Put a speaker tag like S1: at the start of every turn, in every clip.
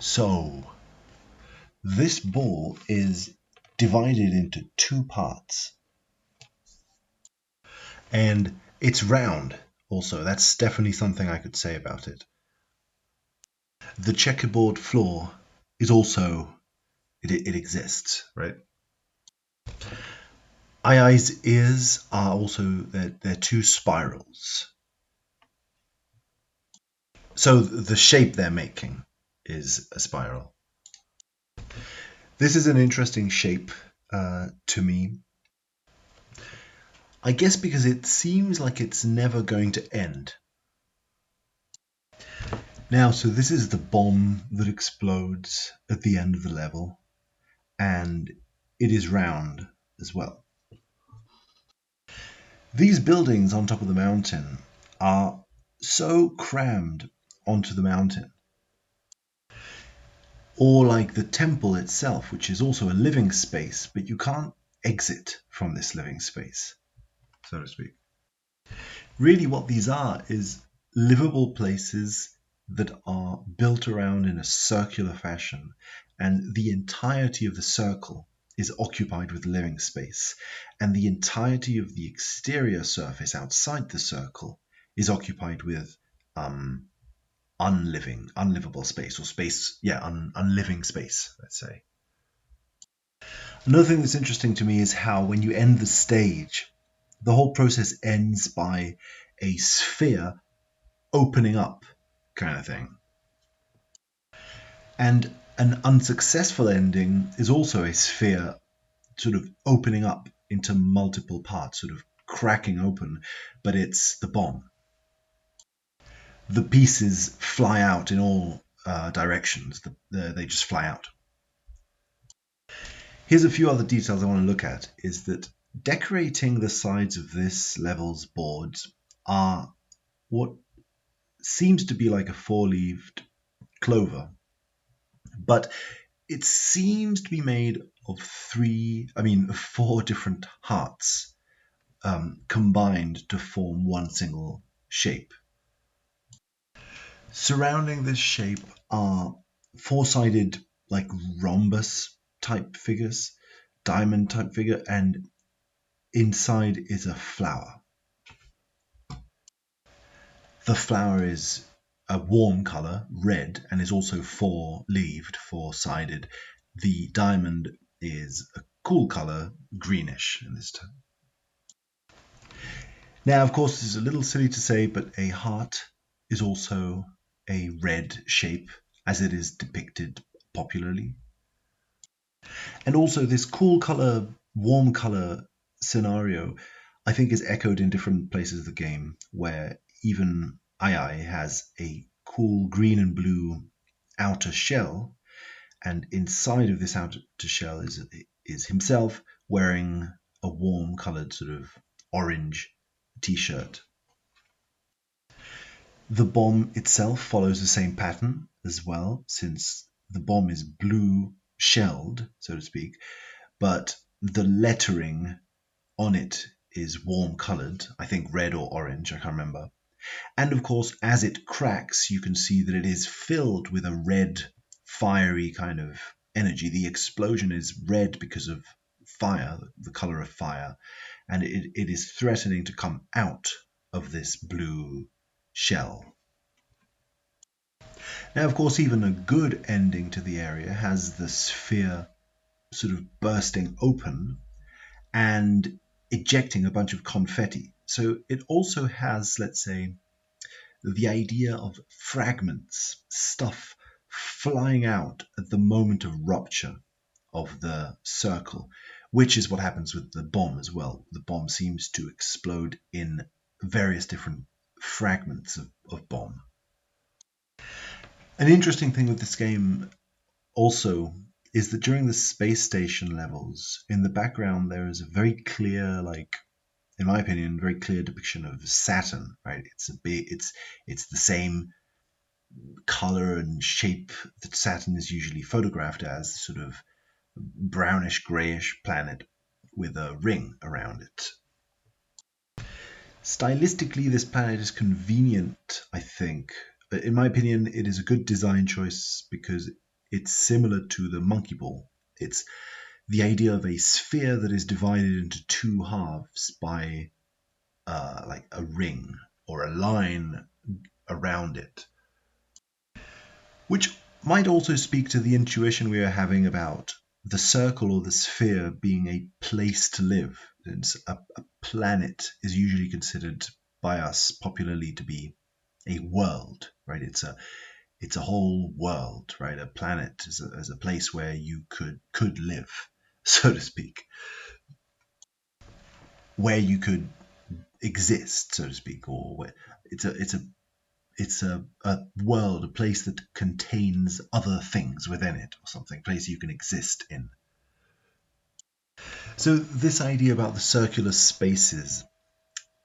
S1: So, this ball is divided into two parts, and it's round also. That's definitely something I could say about it. The checkerboard floor is also, it exists, right? AI's ears are also, they're two spirals. So the shape they're making is a spiral. This is an interesting shape to me. I guess because it seems like it's never going to end. Now, so this is the bomb that explodes at the end of the level, and it is round as well. These buildings on top of the mountain are so crammed onto the mountain, or like the temple itself, which is also a living space, but you can't exit from this living space, so to speak. Really, what these are is livable places that are built around in a circular fashion, and the entirety of the circle is occupied with living space, and the entirety of the exterior surface outside the circle is occupied with unlivable space, or space, unliving space, let's say. Another thing that's interesting to me is how when you end the stage, the whole process ends by a sphere opening up, kind of thing. And an unsuccessful ending is also a sphere sort of opening up into multiple parts, sort of cracking open, but it's the bomb. The pieces fly out in all directions. They just fly out. Here's a few other details I want to look at, is that decorating the sides of this level's boards are what seems to be like a four-leaved clover, but it seems to be made of four different hearts combined to form one single shape. Surrounding this shape are four-sided, like rhombus type figures, diamond type figure, and inside is a flower. The flower is a warm color, red, and is also four-leaved, four-sided. The diamond is a cool color, greenish in this tone. Now, of course, this is a little silly to say, but a heart is also a red shape, as it is depicted popularly. And also this cool color, warm color scenario, I think, is echoed in different places of the game, where even AI has a cool green and blue outer shell, and inside of this outer shell is himself wearing a warm colored sort of orange t-shirt. The bomb itself follows the same pattern as well, since the bomb is blue shelled, so to speak, but the lettering on it is warm colored, I think red or orange, I can't remember. And of course, as it cracks, you can see that it is filled with a red, fiery kind of energy. The explosion is red because of fire, the color of fire, and it is threatening to come out of this blue shell. Now, of course, even a good ending to the area has the sphere sort of bursting open and ejecting a bunch of confetti. So it also has, let's say, the idea of fragments, stuff flying out at the moment of rupture of the circle, which is what happens with the bomb as well. The bomb seems to explode in various different fragments of bomb. An interesting thing with this game also is that during the space station levels, in the background there is a very clear, like, in my opinion, very clear depiction of Saturn, right? It's the same color and shape that Saturn is usually photographed as, sort of brownish grayish planet with a ring around it. Stylistically, this planet is convenient, I think. In my opinion, it is a good design choice because it's similar to the monkey ball. It's the idea of a sphere that is divided into two halves by like a ring or a line around it, which might also speak to the intuition we are having about the circle or the sphere being a place to live. A planet is usually considered by us popularly to be a world, right? It's a whole world, right? A planet is a place where you could live, so to speak, where you could exist, so to speak, or where it's a world, a place that contains other things within it, or something, a place you can exist in. So this idea about the circular spaces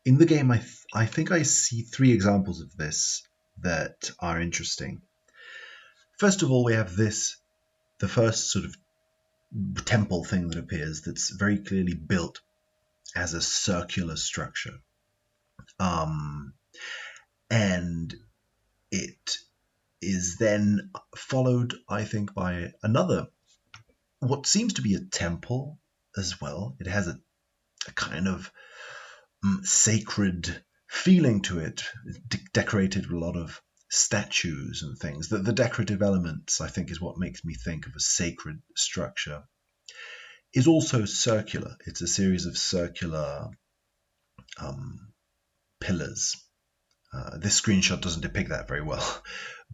S1: in the game, I think I see three examples of this that are interesting. First of all, we have the first sort of temple thing that appears that's very clearly built as a circular structure. And it is then followed, I think, by another, what seems to be a temple as well. It has a kind of sacred feeling to it, decorated with a lot of statues and things. The decorative elements, I think, is what makes me think of a sacred structure. Is also circular. It's a series of circular pillars. This screenshot doesn't depict that very well,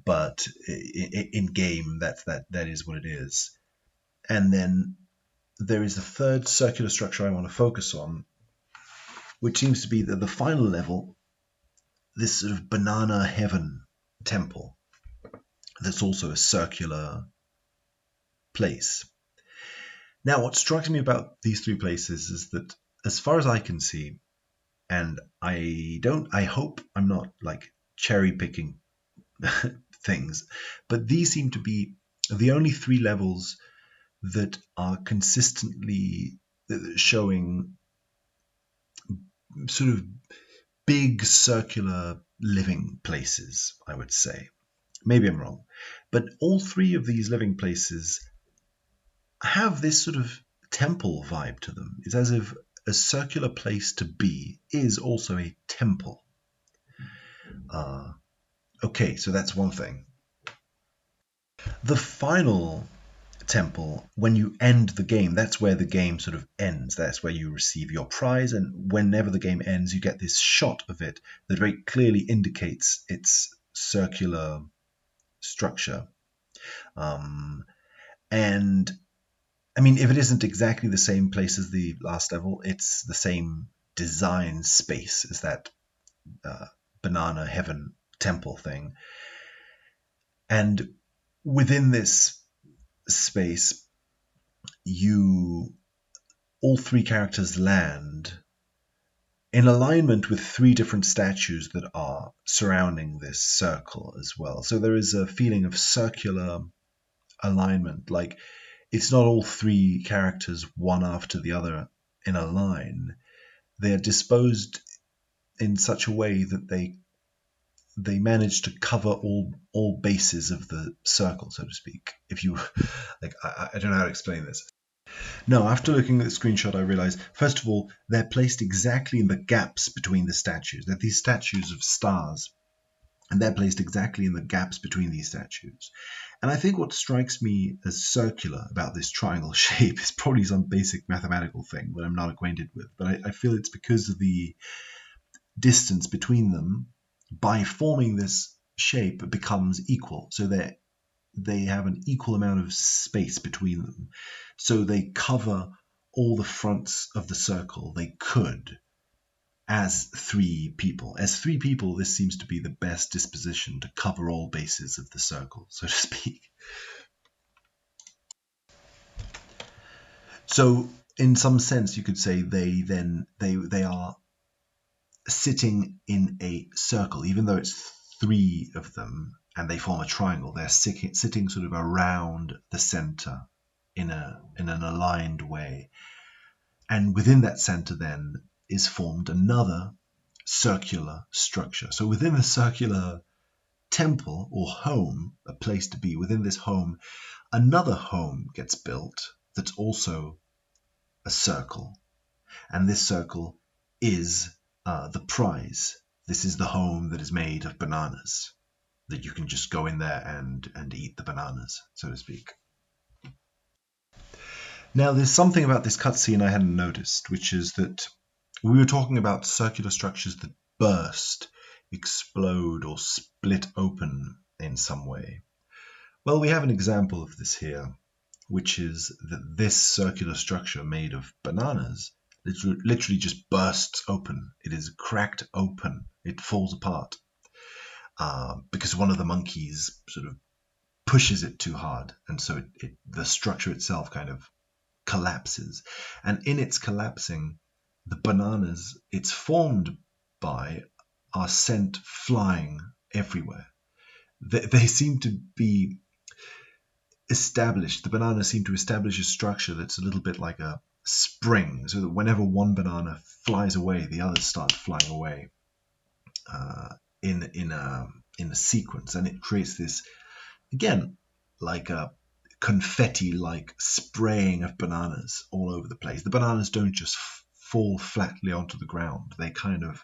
S1: but in game, that is what it is. And then there is the third circular structure I want to focus on, which seems to be the final level, this sort of banana heaven temple that's also a circular place. Now, what strikes me about these three places is that, as far as I can see, and I hope I'm not like cherry picking things, but these seem to be the only three levels that are consistently showing sort of big circular living places, I would say. Maybe I'm wrong, but all three of these living places have this sort of temple vibe to them. It's as if a circular place to be is also a temple. Okay, so that's one thing. The final temple, when you end the game, that's where the game sort of ends. That's where you receive your prize, and whenever the game ends, you get this shot of it that very clearly indicates its circular structure. And I mean, if it isn't exactly the same place as the last level, it's the same design space as that banana heaven temple thing. And within this space, all three characters land in alignment with three different statues that are surrounding this circle as well. So there is a feeling of circular alignment, like it's not all three characters one after the other in a line. They are disposed in such a way that they manage to cover all bases of the circle, so to speak. If you like, I don't know how to explain this. No, after looking at the screenshot, I realized, first of all, they're placed exactly in the gaps between the statues. They're these statues of stars, and they're placed exactly in the gaps between these statues. And I think what strikes me as circular about this triangle shape is probably some basic mathematical thing that I'm not acquainted with, but I feel it's because of the distance between them. By forming this shape, it becomes equal, so that they have an equal amount of space between them. So they cover all the fronts of the circle they could as three people. As three people, this seems to be the best disposition to cover all bases of the circle, so to speak. So in some sense, you could say they are sitting in a circle, even though it's three of them and they form a triangle. They're sitting sort of around the center in an aligned way, and within that center then is formed another circular structure. So within the circular temple or home, a place to be, within this home, another home gets built that's also a circle. And this circle is the prize. This is the home that is made of bananas, that you can just go in there and eat the bananas, so to speak. Now, there's something about this cutscene I hadn't noticed, which is that we were talking about circular structures that burst, explode, or split open in some way. Well, we have an example of this here, which is that this circular structure made of bananas literally just bursts open. It is cracked open. It falls apart because one of the monkeys sort of pushes it too hard, and so the structure itself kind of collapses. And in its collapsing, the bananas it's formed by are sent flying everywhere. They seem to be established. The bananas seem to establish a structure that's a little bit like a spring, so that whenever one banana flies away, the others start flying away in a sequence, and it creates this, again, like a confetti-like spraying of bananas all over the place. The bananas don't just fall flatly onto the ground. They kind of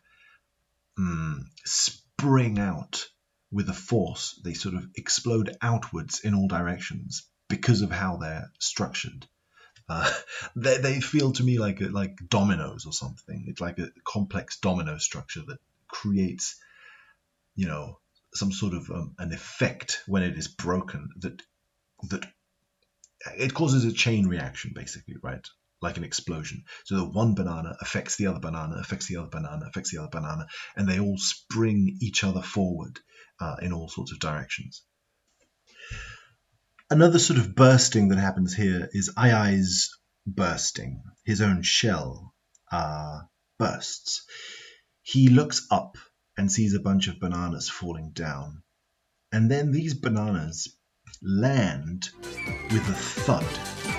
S1: spring out with a force. They sort of explode outwards in all directions because of how they're structured. They feel to me like dominoes or something. It's like a complex domino structure that creates, some sort of an effect when it is broken that it causes a chain reaction, basically, right? Like an explosion. So that one banana affects the other banana, affects the other banana, affects the other banana, and they all spring each other forward in all sorts of directions. Another sort of bursting that happens here is Ai's bursting. His own shell bursts. He looks up and sees a bunch of bananas falling down. And then these bananas land with a thud.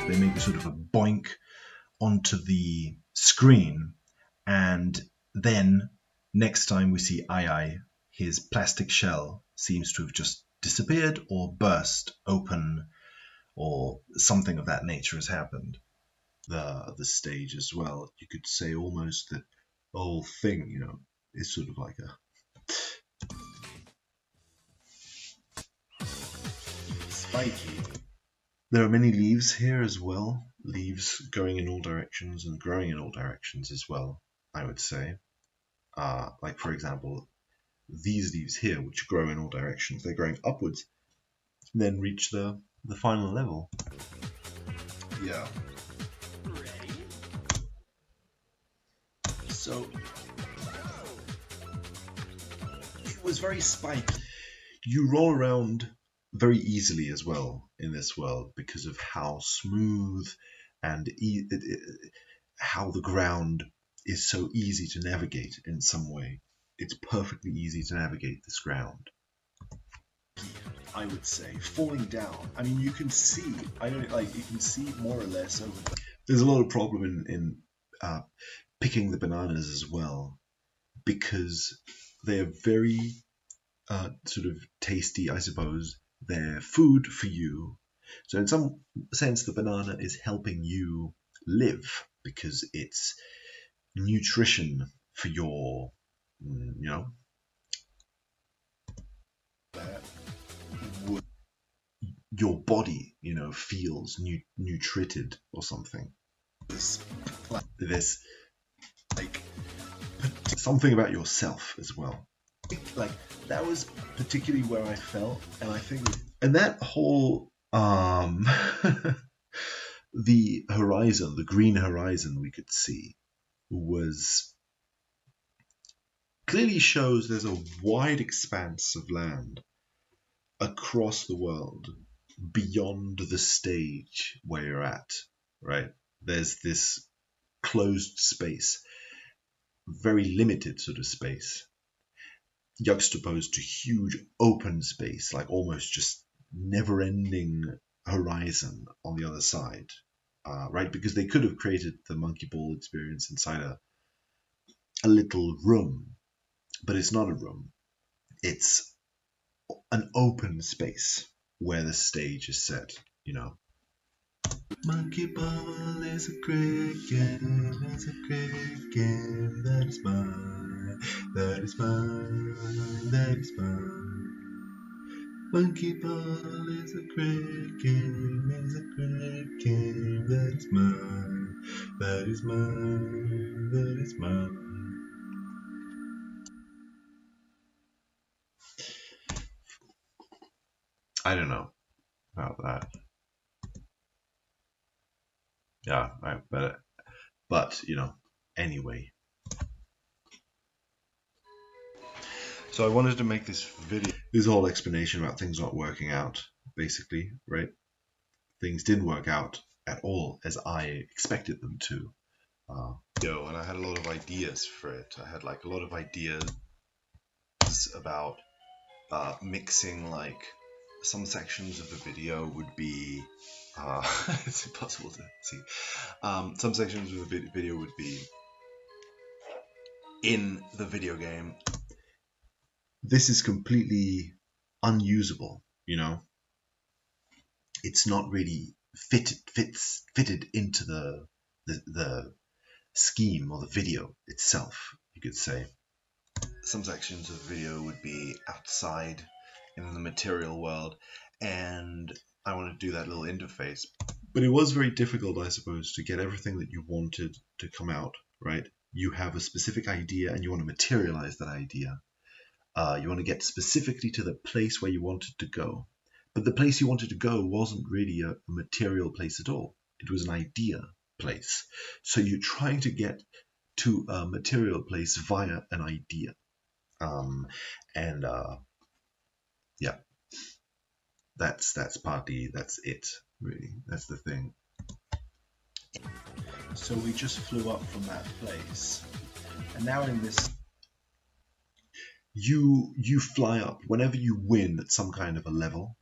S1: They make sort of a boink onto the screen. And then next time we see Ai, his plastic shell seems to have just disappeared or burst open, or something of that nature has happened. The stage as well, you could say almost that the whole thing, is sort of like a spiky. There are many leaves here as well, leaves going in all directions and growing in all directions as well, I would say. Like, for example, these leaves here, which grow in all directions, they're growing upwards, then reach the final level. Yeah. So it was very spiky. You roll around very easily as well in this world because of how smooth and how the ground is so easy to navigate in some way. It's perfectly easy to navigate this ground. I would say falling down. I mean, you can see. You can see more or less over. There's a lot of problem in picking the bananas as well, because they are very sort of tasty, I suppose. They're food for you. So in some sense, the banana is helping you live because it's nutrition for your, your body, feels nutrited or something. This like something about yourself as well. Like that was particularly where I felt, and I think, and that whole the horizon, the green horizon we could see, was clearly shows there's a wide expanse of land across the world beyond the stage where you're at, right? There's this closed space, very limited sort of space, juxtaposed to huge open space, like almost just never-ending horizon on the other side, right? Because they could have created the monkey ball experience inside a little room, but it's not a room. It's an open space where the stage is set, you know. Monkey Ball is a great game, it's a great game, that is mine, that is mine, that is mine. Monkey Ball is a great game, it's a great game, that is mine, that is mine, that is mine. I don't know about that. Yeah, but you know, anyway. So I wanted to make this video, this whole explanation about things not working out, basically, right? Things didn't work out at all as I expected them to. And I had a lot of ideas for it. I had like a lot of ideas about mixing, like some sections of the video would be, it's impossible to see. Some sections of the video would be in the video game. This is completely unusable, you know. It's not really fitted into the scheme or the video itself, you could say. Some sections of the video would be outside in the material world, and I wanted to do that little interface. But it was very difficult, I suppose, to get everything that you wanted to come out, right? You have a specific idea and you want to materialize that idea. You want to get specifically to the place where you wanted to go. But the place you wanted to go wasn't really a material place at all. It was an idea place. So you're trying to get to a material place via an idea. Yeah, that's it, really. That's the thing. So we just flew up from that place. And now in this, you fly up. Whenever you win at some kind of a level,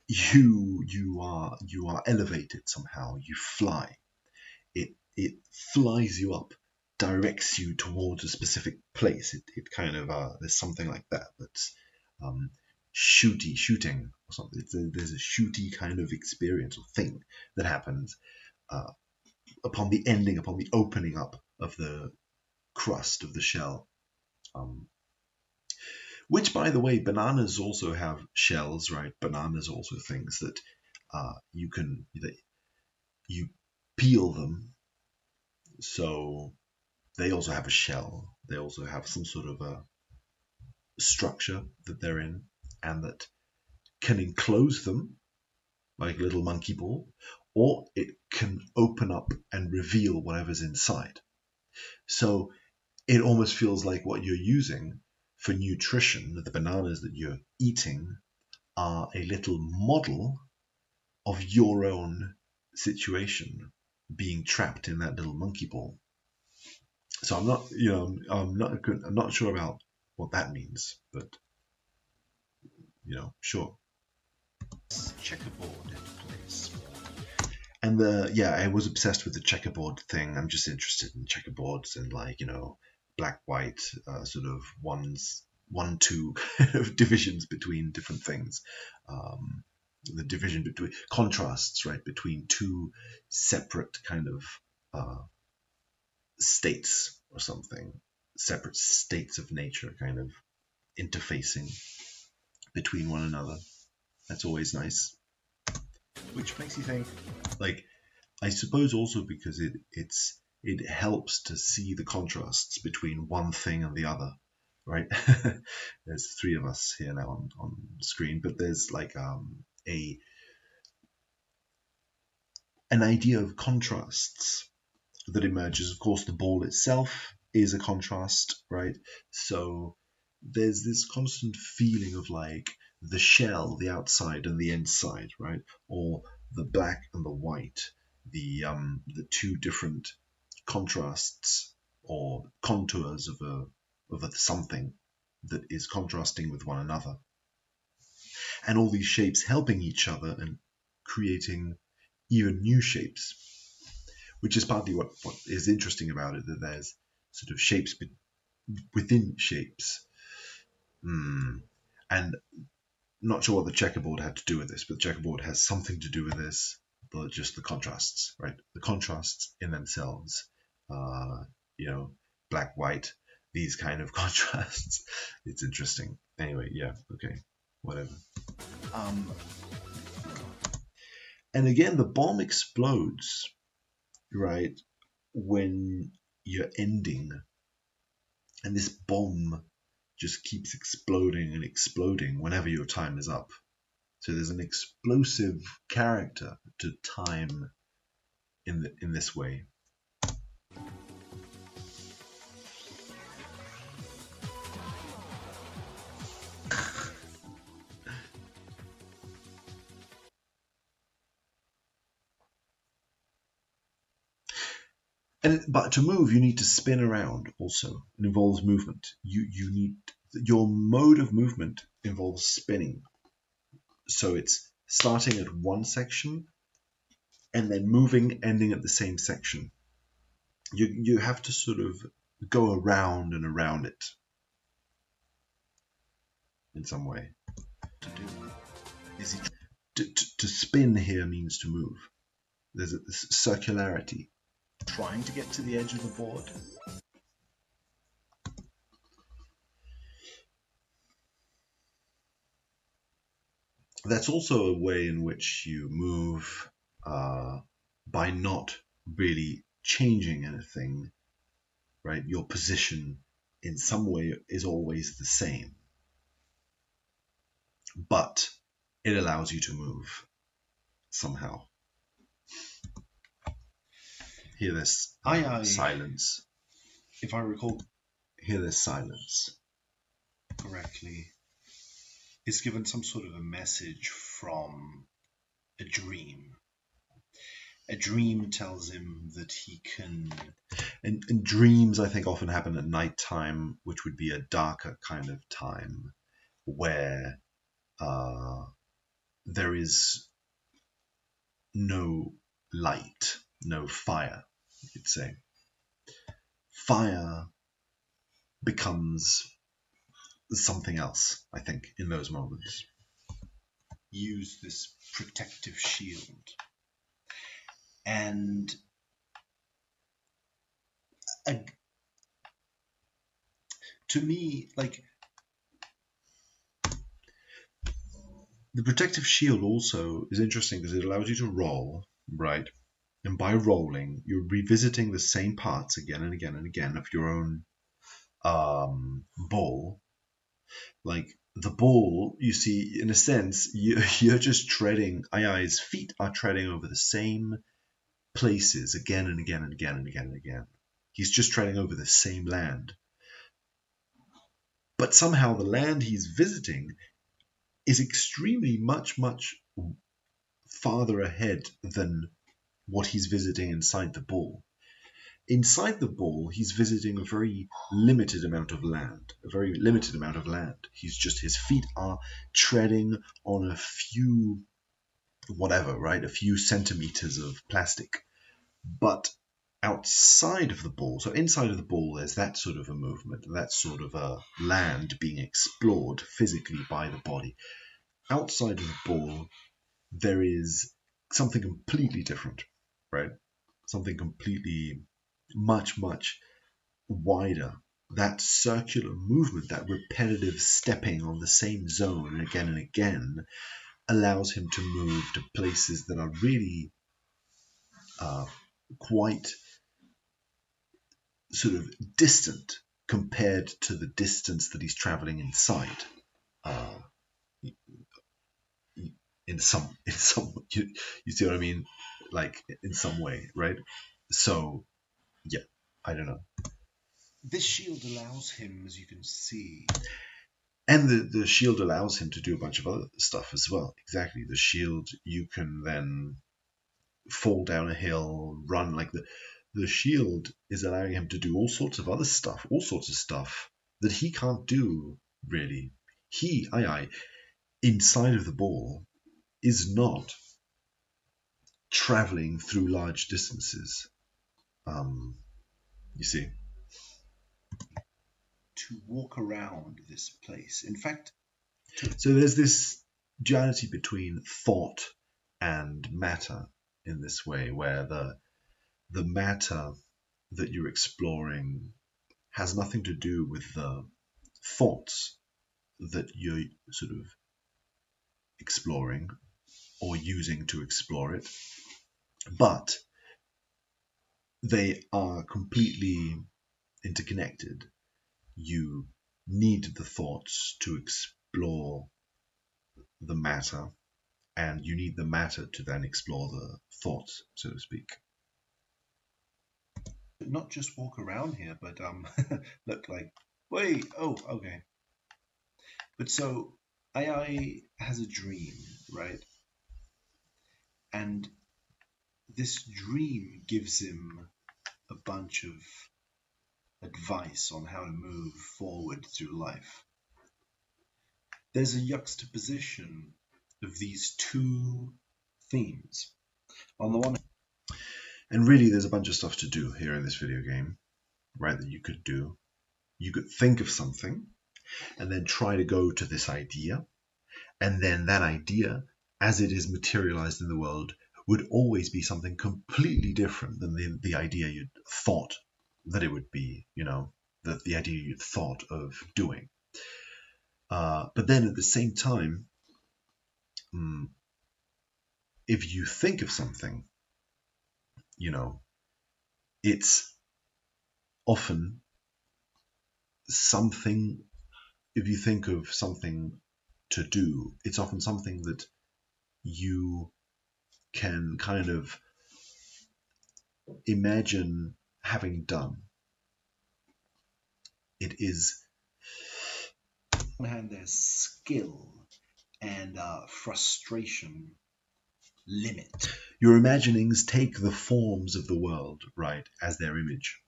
S1: you are elevated somehow. You fly. It flies you up, directs you towards a specific place. It kind of there's something like that that's shooting or something. There's a shooty kind of experience or thing that happens upon the opening up of the crust of the shell. Which, by the way, bananas also have shells, right? Bananas also things that you peel them, so they also have a shell. They also have some sort of a structure that they're in, and that can enclose them like a little monkey ball, or it can open up and reveal whatever's inside. So it almost feels like what you're using for nutrition, the bananas that you're eating, are a little model of your own situation being trapped in that little monkey ball. So I'm not sure about what that means, but sure. Checkerboard in place. And I was obsessed with the checkerboard thing. I'm just interested in checkerboards and black, white, sort of 1-2 divisions between different things. The division between contrasts, right, between two separate kind of states or something, separate states of nature kind of interfacing between one another. That's always nice. Which makes you think, like, I suppose also because it helps to see the contrasts between one thing and the other, right? There's 3 of us here now on screen, but there's like an idea of contrasts that emerges. Of course, the ball itself is a contrast, right? So there's this constant feeling of like the shell, the outside and the inside, right? Or the black and the white, the 2 different contrasts or contours of a something that is contrasting with one another. And all these shapes helping each other and creating even new shapes, which is partly what is interesting about it, that there's sort of shapes within shapes. And Not sure what the checkerboard had to do with this, but the checkerboard has something to do with this. But just the contrasts, right? The contrasts in themselves, black, white, these kind of contrasts. It's interesting. Anyway, yeah, okay, whatever. And again, the bomb explodes, right, when you're ending, and this bomb just keeps exploding and exploding whenever your time is up. So there's an explosive character to time in this way. But to move, you need to spin around. Also, it involves movement. You need your mode of movement involves spinning. So it's starting at one section and then moving, ending at the same section. You have to sort of go around and around it in some way. To spin here means to move. There's a circularity.
S2: Trying to get to the edge of the board.
S1: That's also a way in which you move by not really changing anything, right? Your position in some way is always the same, but it allows you to move somehow. Hear this silence.
S2: If I recall,
S1: hear this silence
S2: correctly, is given some sort of a message from a dream. A dream tells him that he can...
S1: And dreams, I think, often happen at night time, which would be a darker kind of time, where there is no light, no fire, you could say. Fire becomes something else, I think, in those moments.
S2: Use this protective shield. And to me, like,
S1: the protective shield also is interesting because it allows you to roll, right? And by rolling, you're revisiting the same parts again and again and again of your own ball. Like the ball, you see, in a sense, you're just treading. Ai's feet are treading over the same places again and again and again and again and again. He's just treading over the same land. But somehow the land he's visiting is extremely much farther ahead than what he's visiting inside the ball. Inside the ball, he's visiting a very limited amount of land. His feet are treading on a few, right? A few centimeters of plastic. But outside of the ball, so inside of the ball, there's that sort of a movement, that sort of a land being explored physically by the body. Outside of the ball, there is something completely different, right? Something completely much wider. That circular movement, that repetitive stepping on the same zone again and again, allows him to move to places that are really quite sort of distant compared to the distance that he's traveling inside. In some you see what I mean, like in some way, right? So yeah, I don't know.
S2: This shield allows him, as you can see,
S1: and the shield allows him to do a bunch of other stuff as well. Exactly, the shield, you can then fall down a hill, run. Like the shield is allowing him to do all sorts of other stuff, that he can't do really. Ai inside of the ball is not traveling through large distances. You see,
S2: to walk around this place. In fact,
S1: so there's this duality between thought and matter in this way, where the matter that you're exploring has nothing to do with the thoughts that you're sort of exploring or using to explore it, but they are completely interconnected. You need the thoughts to explore the matter, and you need the matter to then explore the thoughts, so to speak.
S2: Not just walk around here, but look like, wait, oh, okay. But so AI has a dream, right? And this dream gives him a bunch of advice on how to move forward through life. There's a juxtaposition of these two themes. On the one hand,
S1: and really, there's a bunch of stuff to do here in this video game, right, that you could do. You could think of something and then try to go to this idea, and then that idea, as it is materialized in the world, would always be something completely different than the idea you'd thought that it would be, the idea you'd thought of doing. But then at the same time, if you think of something, it's often something, if you think of something to do, it's often something that you can kind of imagine having done. It is,
S2: on one hand, there's skill and frustration limit.
S1: Your imaginings take the forms of the world, right, as their image.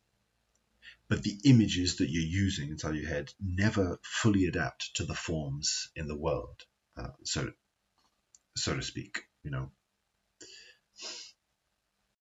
S1: But the images that you're using inside your head never fully adapt to the forms in the world, so to speak.